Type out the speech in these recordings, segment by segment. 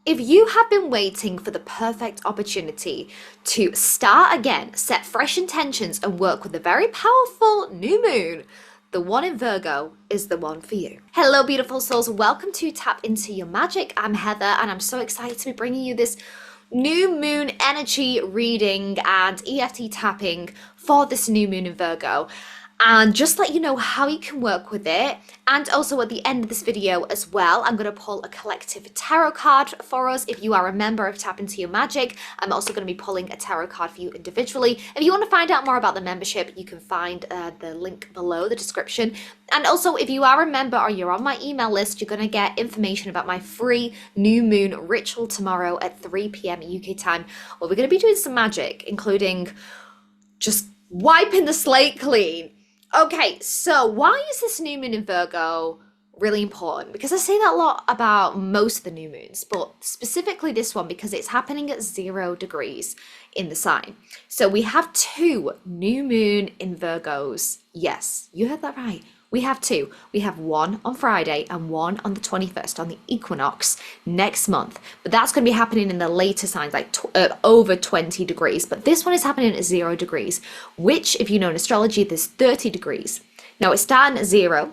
If you have been waiting for the perfect opportunity to start again, set fresh intentions, and work with a very powerful new moon, the one in Virgo is the one for you. Hello, beautiful souls. Welcome to Tap Into Your Magic. I'm Heather, and I'm so excited to be bringing you this new moon energy reading and EFT tapping for this new moon in Virgo. And just let you know how you can work with it. And also at the end of this video as well, I'm going to pull a collective tarot card for us. If you are a member of Tap Into Your Magic, I'm also going to be pulling a tarot card for you individually. If you want to find out more about the membership, you can find the link below the description. And also, if you are a member or you're on my email list, you're going to get information about my free new moon ritual tomorrow at 3 p.m. UK time, where we're going to be doing some magic, including just wiping the slate clean. Okay, so why is this new moon in Virgo really important? Because I say that a lot about most of the new moons, but specifically this one because it's happening at 0 degrees in the sign. So we have 2 new moon in Virgos. Yes, you heard that right. We have 2. We have one on Friday and one on the 21st on the equinox next month. But that's going to be happening in the later signs, like over 20 degrees. But this one is happening at 0 degrees, which, if you know in astrology, there's 30 degrees. Now it's starting at 0,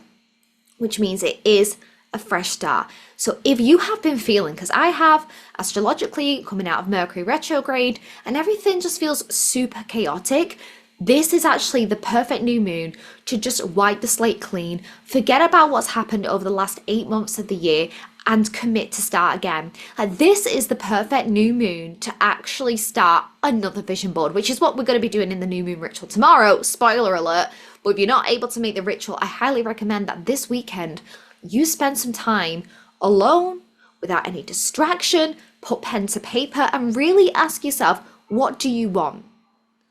which means it is a fresh start. So if you have been feeling, because I have astrologically coming out of Mercury retrograde and everything just feels super chaotic, this is actually the perfect new moon to just wipe the slate clean, forget about what's happened over the last 8 months of the year, and commit to start again. This is the perfect new moon to actually start another vision board, which is what we're going to be doing in the new moon ritual tomorrow. Spoiler alert. But if you're not able to make the ritual, I highly recommend that this weekend you spend some time alone without any distraction, put pen to paper, and really ask yourself, what do you want?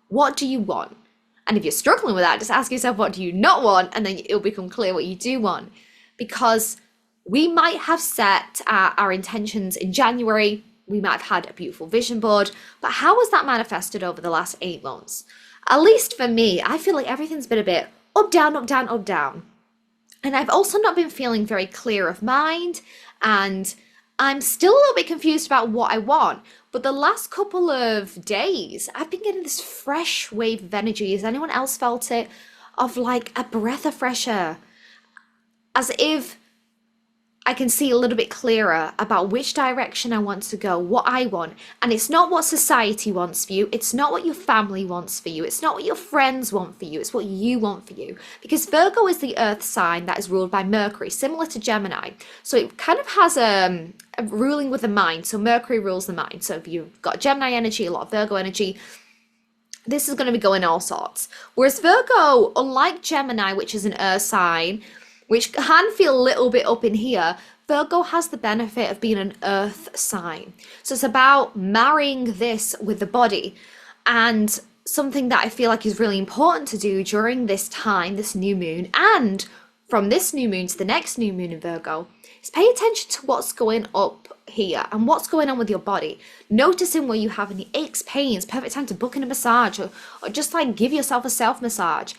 What do you want? And if you're struggling with that, just ask yourself, what do you not want? And then it'll become clear what you do want. Because we might have set our intentions in January. We might have had a beautiful vision board. But how has that manifested over the last 8 months? At least for me, I feel like everything's been a bit up, down, up, down, up, down. And I've also not been feeling very clear of mind. And I'm still a little bit confused about what I want. But the last couple of days, I've been getting this fresh wave of energy. Has anyone else felt it? Of like a breath of fresh air. As if I can see a little bit clearer about which direction I want to go, what I want. And it's not what society wants for you. It's not what your family wants for you. It's not what your friends want for you. It's what you want for you. Because Virgo is the earth sign that is ruled by Mercury, similar to Gemini. So it kind of has a ruling with the mind. So Mercury rules the mind. So if you've got Gemini energy, a lot of Virgo energy, this is going to be going all sorts. Whereas Virgo, unlike Gemini, which is an earth sign, which can feel a little bit up in here, Virgo has the benefit of being an earth sign. So it's about marrying this with the body. And something that I feel like is really important to do during this time, this new moon, and from this new moon to the next new moon in Virgo, is pay attention to what's going up here and what's going on with your body. Noticing where you have any aches, pains, perfect time to book in a massage or just like give yourself a self massage.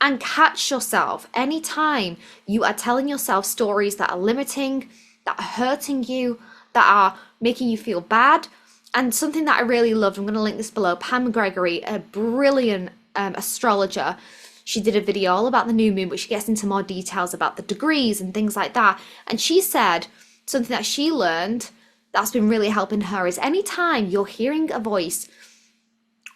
And catch yourself anytime you are telling yourself stories that are limiting, that are hurting you, that are making you feel bad. And something that I really loved, I'm going to link this below, Pam Gregory, a brilliant astrologer. She did a video all about the new moon, but she gets into more details about the degrees and things like that. And she said something that she learned that's been really helping her is anytime you're hearing a voice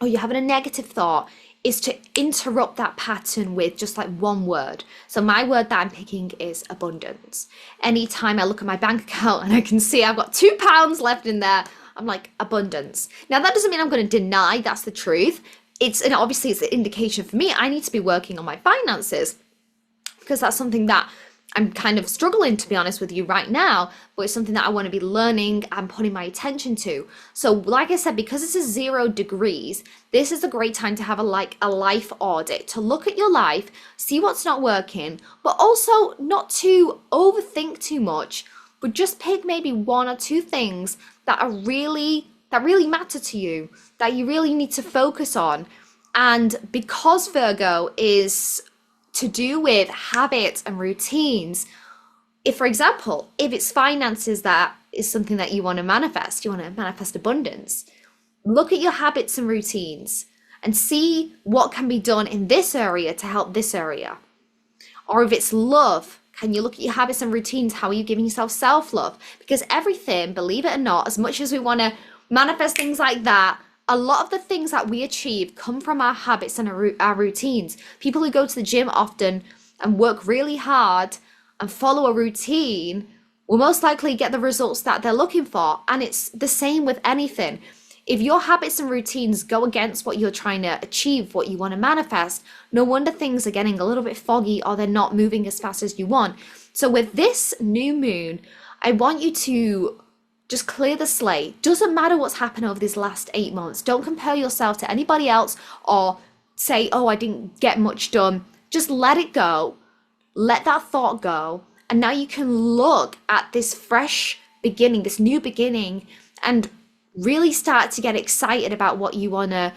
or you're having a negative thought, is to interrupt that pattern with just like one word. So my word that I'm picking is abundance. Anytime I look at my bank account and I can see I've got £2 left in there, I'm like, abundance. Now that doesn't mean I'm going to deny that's the truth. And obviously it's an indication for me, I need to be working on my finances because that's something that I'm kind of struggling, to be honest with you right now, but it's something that I want to be learning and putting my attention to. So like I said, because this is 0 degrees, this is a great time to have a life audit, to look at your life, see what's not working, but also not to overthink too much, but just pick maybe 1 or 2 things that really matter to you, that you really need to focus on. And because Virgo is to do with habits and routines, if, for example, if it's finances that is something that you want to manifest. You want to manifest abundance. Look at your habits and routines and see what can be done in this area to help this area. Or if it's love, can you look at your habits and routines? How are you giving yourself self-love? Because everything, believe it or not, as much as we want to manifest things like that, a lot of the things that we achieve come from our habits and our routines. People who go to the gym often and work really hard and follow a routine will most likely get the results that they're looking for. And it's the same with anything. If your habits and routines go against what you're trying to achieve, what you want to manifest, no wonder things are getting a little bit foggy or they're not moving as fast as you want. So with this new moon, I want you to just clear the slate. Doesn't matter what's happened over these last 8 months. Don't compare yourself to anybody else or say, oh, I didn't get much done. Just let it go. Let that thought go. And now you can look at this fresh beginning, this new beginning, and really start to get excited about what you want to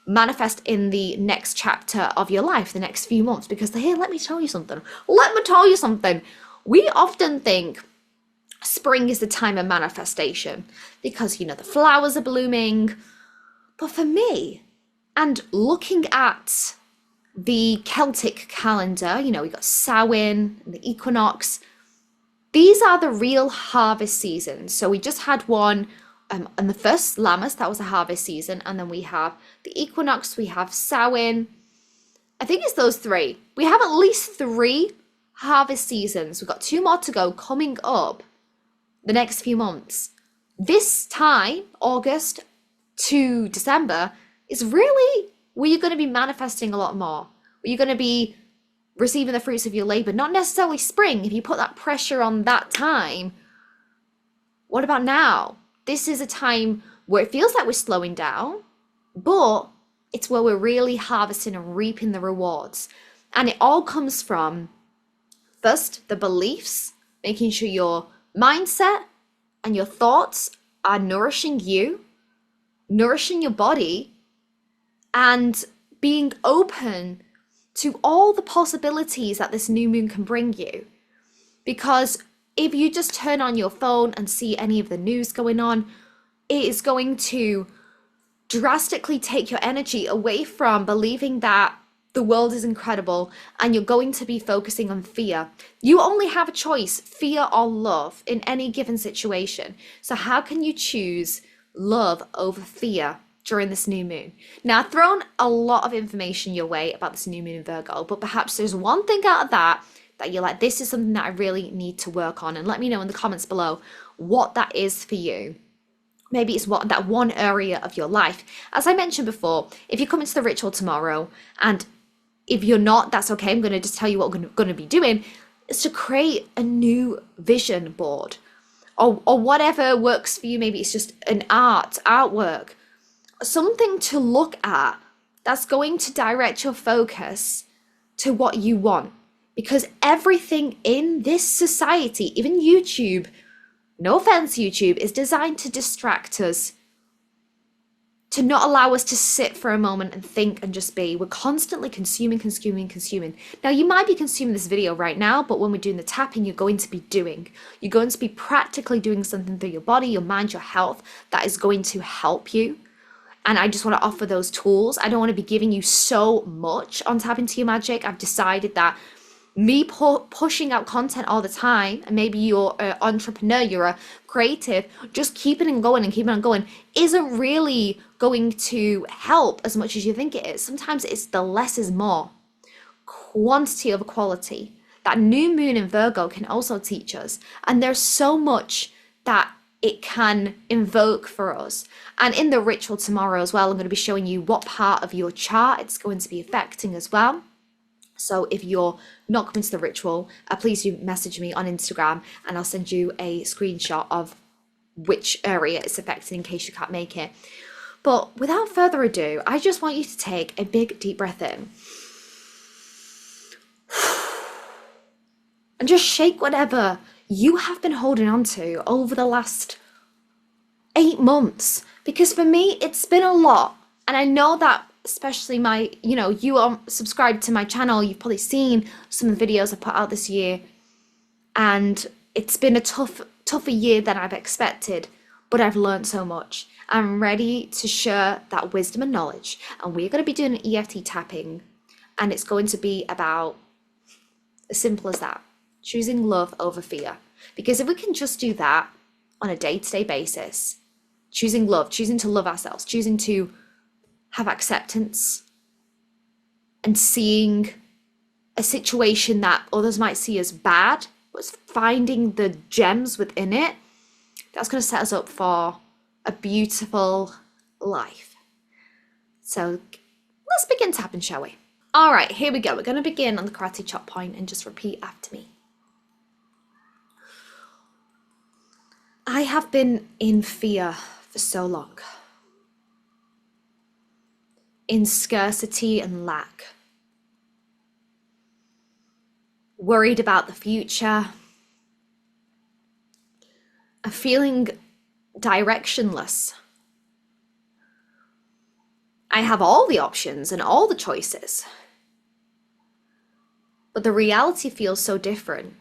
manifest in the next chapter of your life, the next few months. Because here, let me tell you something. We often think spring is the time of manifestation because, the flowers are blooming. But for me, and looking at the Celtic calendar, we got Samhain and the equinox. These are the real harvest seasons. So we just had one on the first Lammas, that was a harvest season. And then we have the equinox, we have Samhain. I think it's those three. We have at least 3 harvest seasons. We've got 2 more to go coming up the next few months. This time, August to December, is really where you're going to be manifesting a lot more. Where you're going to be receiving the fruits of your labor. Not necessarily spring. If you put that pressure on that time, what about now? This is a time where it feels like we're slowing down, but it's where we're really harvesting and reaping the rewards. And it all comes from, first, the beliefs, making sure your mindset and your thoughts are nourishing you, nourishing your body, and being open to all the possibilities that this new moon can bring you. Because if you just turn on your phone and see any of the news going on, it is going to drastically take your energy away from believing that the world is incredible, and you're going to be focusing on fear. You only have a choice, fear or love, in any given situation. So how can you choose love over fear during this new moon? Now, I've thrown a lot of information your way about this new moon in Virgo, but perhaps there's one thing out of that you're like, this is something that I really need to work on. And let me know in the comments below what that is for you. Maybe it's that one area of your life. As I mentioned before, if you come into the ritual tomorrow, and if you're not, that's okay. I'm going to just tell you what we're going to be doing, is to create a new vision board or whatever works for you. Maybe it's just an artwork, something to look at that's going to direct your focus to what you want. Because everything in this society, even YouTube, no offense YouTube, is designed to distract us, to not allow us to sit for a moment and think and just be. We're constantly consuming. Now, you might be consuming this video right now, but when we're doing the tapping, you're going to be doing. You're going to be practically doing something through your body, your mind, your health that is going to help you. And I just want to offer those tools. I don't want to be giving you so much on Tap Into Your Magic. I've decided that me pushing out content all the time, and maybe you're an entrepreneur, you're a creative, just keeping it going isn't really going to help as much as you think it is. Sometimes it's the less is more. Quantity over quality. That new moon in Virgo can also teach us. And there's so much that it can invoke for us. And in the ritual tomorrow as well, I'm going to be showing you what part of your chart it's going to be affecting as well. So if you're not coming to the ritual, please do message me on Instagram and I'll send you a screenshot of which area it's affecting in case you can't make it. But without further ado, I just want you to take a big deep breath in. And just shake whatever you have been holding on to over the last 8 months. Because for me, it's been a lot. And I know that especially you are subscribed to my channel, you've probably seen some of the videos I put out this year, and it's been a tough tougher year than I've expected, but I've learned so much. I'm ready to share that wisdom and knowledge, and we're going to be doing an EFT tapping, and it's going to be about as simple as that, choosing love over fear. Because if we can just do that on a day-to-day basis, choosing love, choosing to love ourselves, choosing to have acceptance, and seeing a situation that others might see as bad, but finding the gems within it, that's going to set us up for a beautiful life. So let's begin tapping, shall we? All right, here we go. We're going to begin on the karate chop point and just repeat after me. I have been in fear for so long, in scarcity and lack, worried about the future, feeling directionless. I have all the options and all the choices, but the reality feels so different.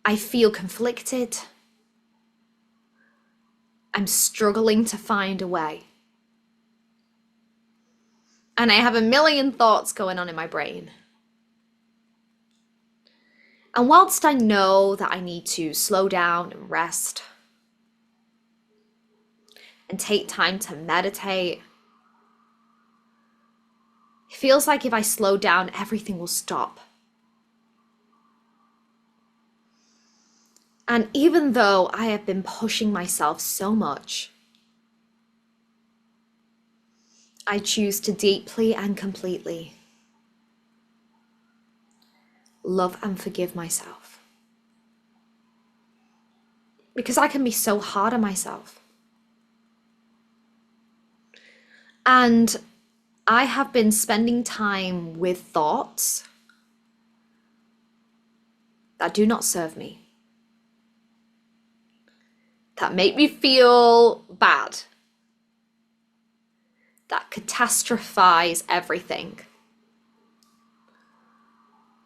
I feel conflicted. I'm struggling to find a way. And I have a million thoughts going on in my brain. And whilst I know that I need to slow down and rest and take time to meditate, it feels like if I slow down, everything will stop. And even though I have been pushing myself so much, I choose to deeply and completely love and forgive myself. Because I can be so hard on myself. And I have been spending time with thoughts that do not serve me, that make me feel bad, that catastrophize everything.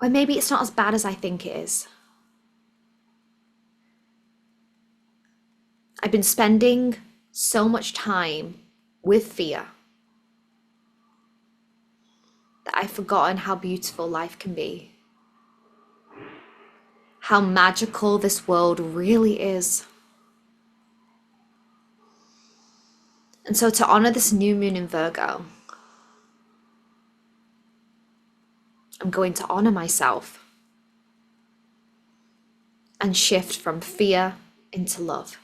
Or maybe it's not as bad as I think it is. I've been spending so much time with fear that I've forgotten how beautiful life can be, how magical this world really is. And so to honor this new moon in Virgo, I'm going to honor myself and shift from fear into love.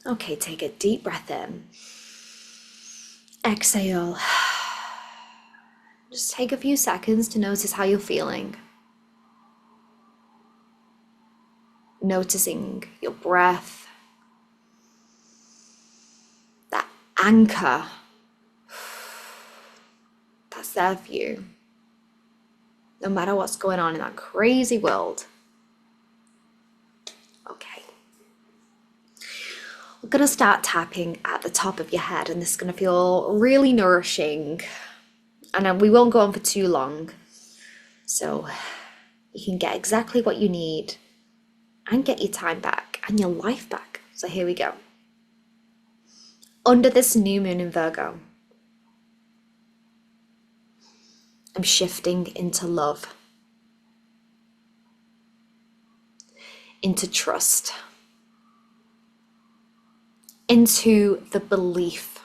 Okay, take a deep breath in. Exhale. Just take a few seconds to notice how you're feeling. Noticing your breath, that anchor that's there for you, no matter what's going on in that crazy world. Okay. We're going to start tapping at the top of your head, and this is going to feel really nourishing. And we won't go on for too long, so you can get exactly what you need and get your time back and your life back. So here we go. Under this new moon in Virgo, I'm shifting into love, into trust, into the belief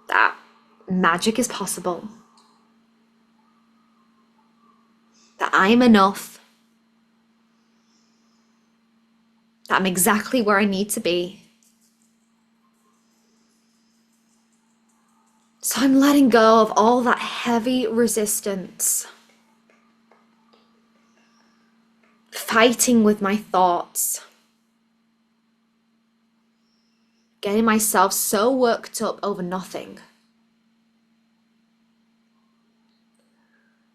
that magic is possible, that I am enough, that I'm exactly where I need to be. So I'm letting go of all that heavy resistance, fighting with my thoughts, getting myself so worked up over nothing.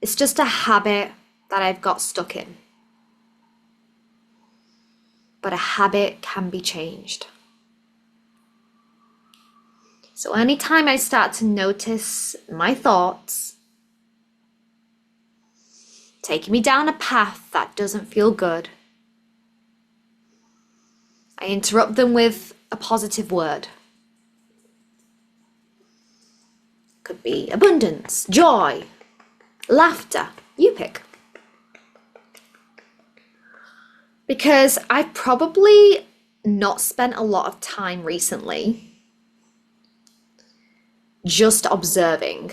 It's just a habit that I've got stuck in. But a habit can be changed. So anytime I start to notice my thoughts, taking me down a path that doesn't feel good. I interrupt them with a positive word. Could be abundance, joy, laughter. You pick. Because I've probably not spent a lot of time recently just observing.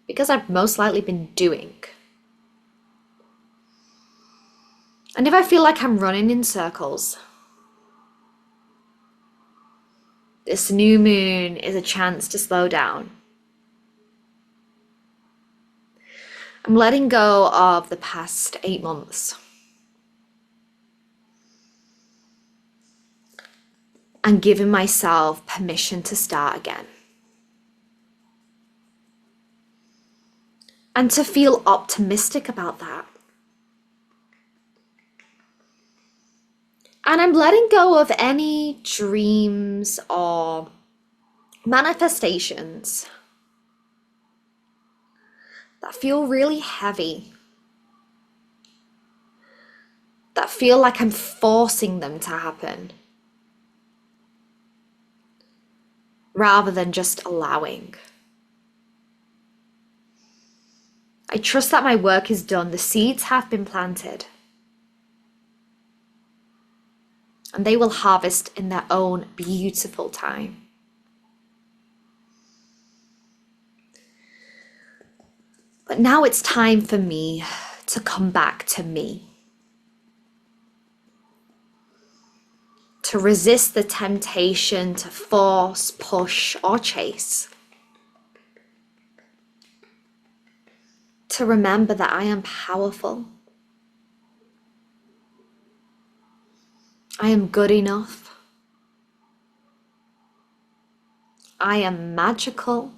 Because I've most likely been doing. And if I feel like I'm running in circles, this new moon is a chance to slow down. I'm letting go of the past 8 months. And giving myself permission to start again. And to feel optimistic about that. And I'm letting go of any dreams or manifestations that feel really heavy. That feel like I'm forcing them to happen. Rather than just allowing. I trust that my work is done. The seeds have been planted. And they will harvest in their own beautiful time. But now it's time for me to come back to me. To resist the temptation to force, push, or chase. To remember that I am powerful. I am good enough. I am magical.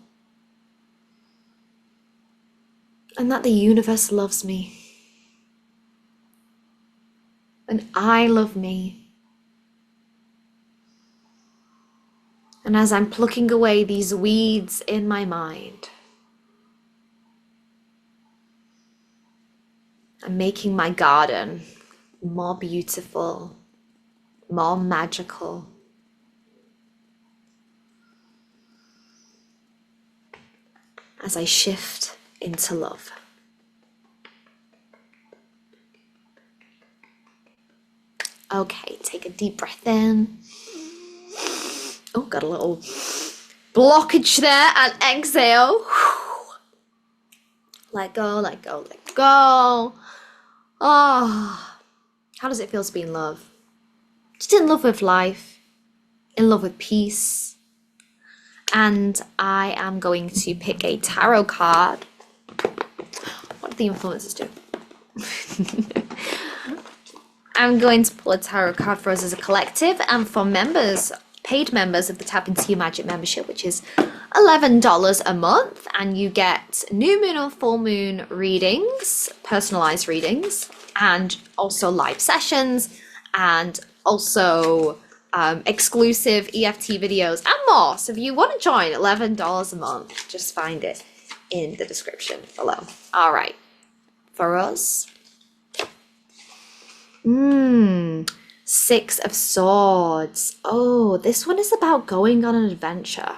And that the universe loves me. And I love me. And as I'm plucking away these weeds in my mind, I'm making my garden more beautiful, more magical. As I shift into love. Okay, take a deep breath in. Oh, got a little blockage there, and exhale. Let go, let go, let go. Oh, how does it feel to be in love? Just in love with life, in love with peace. And I am going to pick a tarot card. What do the influencers do? I'm going to pull a tarot card for us as a collective and for members, paid members of the Tap Into Your Magic membership, which is $11 a month, and you get new moon or full moon readings, personalized readings, and also live sessions, and also exclusive EFT videos and more. So if you want to join, $11 a month, just find it in the description below. All right, for us, Six of Swords. Oh, this one is about going on an adventure.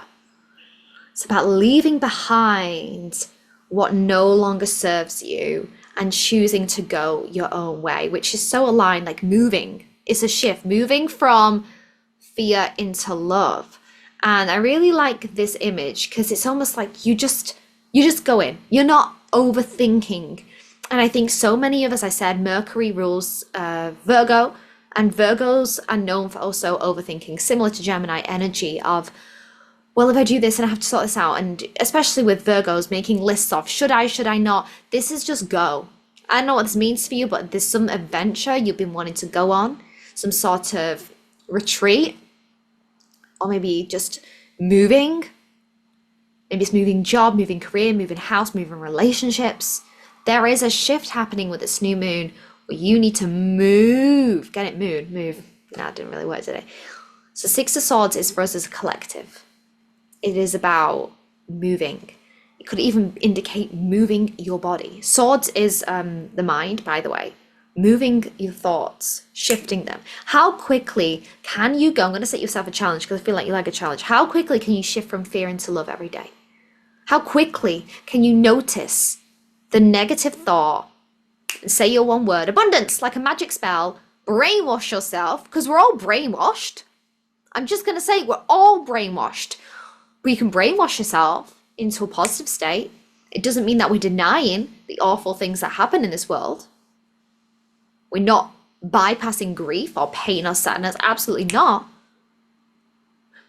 It's about leaving behind what no longer serves you and choosing to go your own way, which is so aligned, like moving. It's a shift, moving from fear into love. And I really like this image because it's almost like you just go in. You're not overthinking. And I think so many of us, I said, Mercury rules Virgo, and Virgos are known for also overthinking, similar to Gemini energy of, well, if I do this and I have to sort this out, and especially with Virgos, making lists of should I not? This is just go. I don't know what this means for you, but there's some adventure you've been wanting to go on, some sort of retreat, or maybe just moving. Maybe it's moving job, moving career, moving house, moving relationships. There is a shift happening with this new moon where you need to move. Get it? Move. No, it didn't really work today. So Six of Swords is for us as a collective. It is about moving. It could even indicate moving your body. Swords is the mind, by the way. Moving your thoughts, shifting them. How quickly can you go? I'm going to set yourself a challenge because I feel like you like a challenge. How quickly can you shift from fear into love every day? How quickly can you notice the negative thought and say your one word, abundance, like a magic spell, brainwash yourself, because we're all brainwashed. I'm just going to say we're all brainwashed. But you can brainwash yourself into a positive state. It doesn't mean that we're denying the awful things that happen in this world. We're not bypassing grief or pain or sadness. Absolutely not.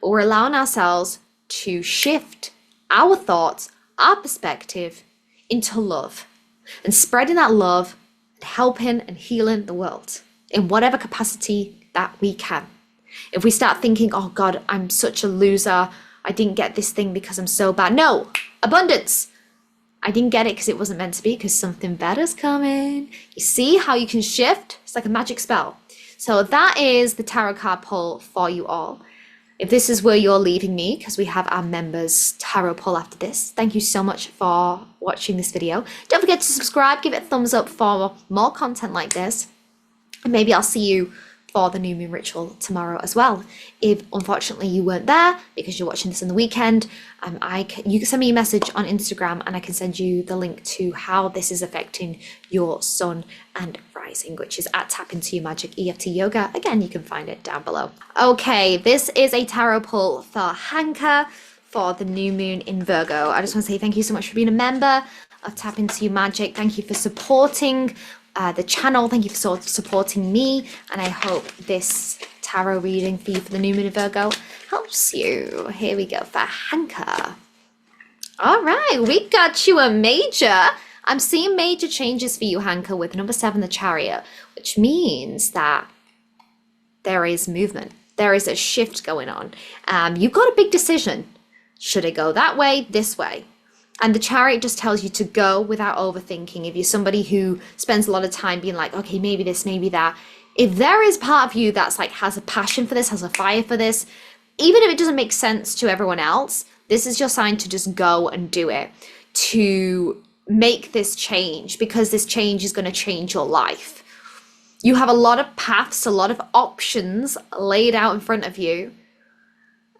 But we're allowing ourselves to shift our thoughts, our perspective into love and spreading that love and helping and healing the world in whatever capacity that we can. If we start thinking, oh God, I'm such a loser. I didn't get this thing because I'm so bad. No, abundance. I didn't get it because it wasn't meant to be, because something better's coming. You see how you can shift? It's like a magic spell. So that is the tarot card pull for you all. If this is where you're leaving me, because we have our members tarot pull after this, thank you so much for watching this video. Don't forget to subscribe, give it a thumbs up for more content like this. And maybe I'll see you for the new moon ritual tomorrow as well. If unfortunately you weren't there because you're watching this on the weekend, you can send me a message on Instagram and I can send you the link to how this is affecting your sun and rising, which is at Tap Into Your Magic EFT Yoga. Again, you can find it down below. Okay, this is a tarot pull for Hanka for the new moon in Virgo. I just want to say thank you so much for being a member of Tap Into Your Magic. Thank you for supporting the channel. Thank you for supporting me, and I hope this tarot reading for you for the new moon in Virgo helps you. Here we go for Hanka. All right, we got you a major. I'm seeing major changes for you, Hanka, with number 7, the Chariot, which means that there is movement. There is a shift going on. You've got a big decision. Should I go that way, this way? And the Chariot just tells you to go without overthinking. If you're somebody who spends a lot of time being like, okay, maybe this, maybe that. If there is part of you that's like, has a passion for this, has a fire for this, even if it doesn't make sense to everyone else, this is your sign to just go and do it, to make this change, because this change is going to change your life. You have a lot of paths, a lot of options laid out in front of you.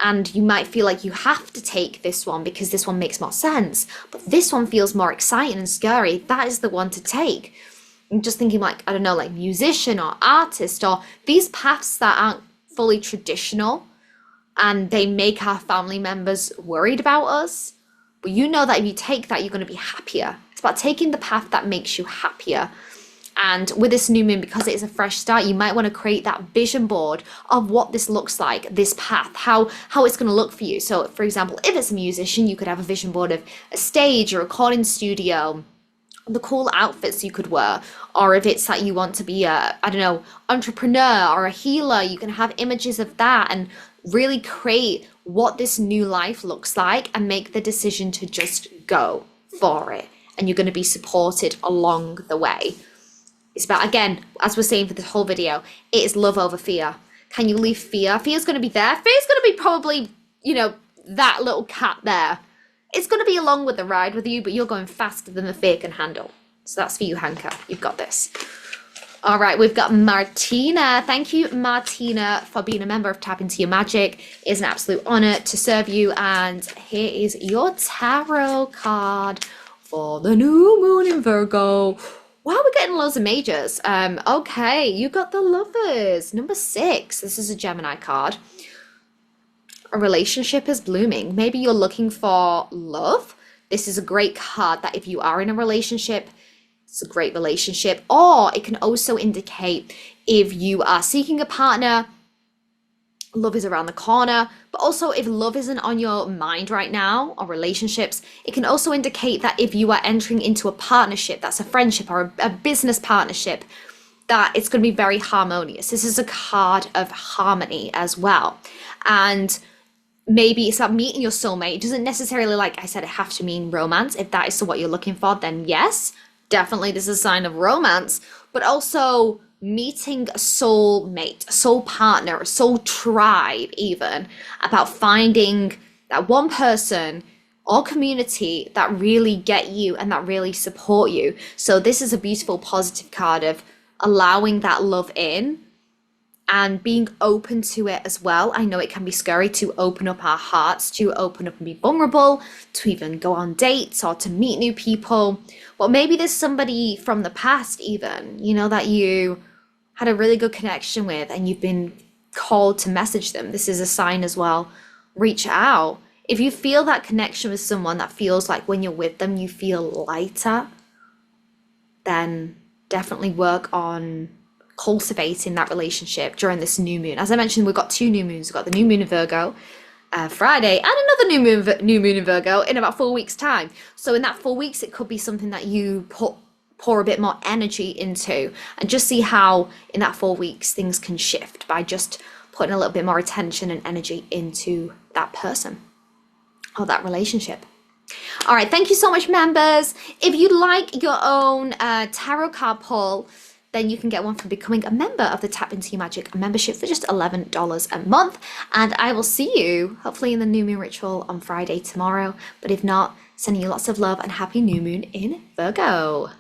And you might feel like you have to take this one because this one makes more sense. But this one feels more exciting and scary. That is the one to take. I'm just thinking like, I don't know, like musician or artist, or these paths that aren't fully traditional and they make our family members worried about us. But you know that if you take that, you're going to be happier. It's about taking the path that makes you happier. And with this new moon, because it is a fresh start, you might want to create that vision board of what this looks like, this path, how it's going to look for you. So, for example, if it's a musician, you could have a vision board of a stage, a recording studio, the cool outfits you could wear. Or if it's that you want to be a, I don't know, entrepreneur or a healer, you can have images of that and really create what this new life looks like and make the decision to just go for it. And you're going to be supported along the way. It's about, again, as we're saying for this whole video, it is love over fear. Can you leave fear? Fear's going to be there. Fear's going to be probably, you know, that little cat there. It's going to be along with the ride with you, but you're going faster than the fear can handle. So that's for you, Hanka. You've got this. All right, we've got Martina. Thank you, Martina, for being a member of Tap Into Your Magic. It is an absolute honor to serve you. And here is your tarot card for the new moon in Virgo. Wow, we're getting loads of majors. Okay, you got the Lovers. Number 6. This is a Gemini card. A relationship is blooming. Maybe you're looking for love. This is a great card that if you are in a relationship, it's a great relationship. Or it can also indicate if you are seeking a partner, love is around the corner. But also if love isn't on your mind right now, or relationships, it can also indicate that if you are entering into a partnership, that's a friendship or a business partnership, that it's going to be very harmonious. This is a card of harmony as well. And maybe it's about meeting your soulmate. It doesn't necessarily, like I said, it have to mean romance. If that is what you're looking for, then yes, definitely this is a sign of romance. But also meeting a soul mate, a soul partner, a soul tribe even, about finding that one person or community that really get you and that really support you. So this is a beautiful positive card of allowing that love in and being open to it as well. I know it can be scary to open up our hearts, to open up and be vulnerable, to even go on dates or to meet new people. Well, maybe there's somebody from the past even, you know, that you had a really good connection with and you've been called to message them. This is a sign as well. Reach out. If you feel that connection with someone that feels like when you're with them, you feel lighter, then definitely work on cultivating that relationship during this new moon. As I mentioned, we've got 2 new moons. We've got the new moon in Virgo Friday and another new moon in Virgo in about 4 weeks time. So in that 4 weeks, it could be something that you pour a bit more energy into, and just see how in that 4 weeks things can shift by just putting a little bit more attention and energy into that person or that relationship. All right, thank you so much, members. If you'd like your own tarot card pull, then you can get one for becoming a member of the Tap Into Your Magic membership for just $11 a month. And I will see you hopefully in the new moon ritual on Friday tomorrow. But if not, sending you lots of love and happy new moon in Virgo.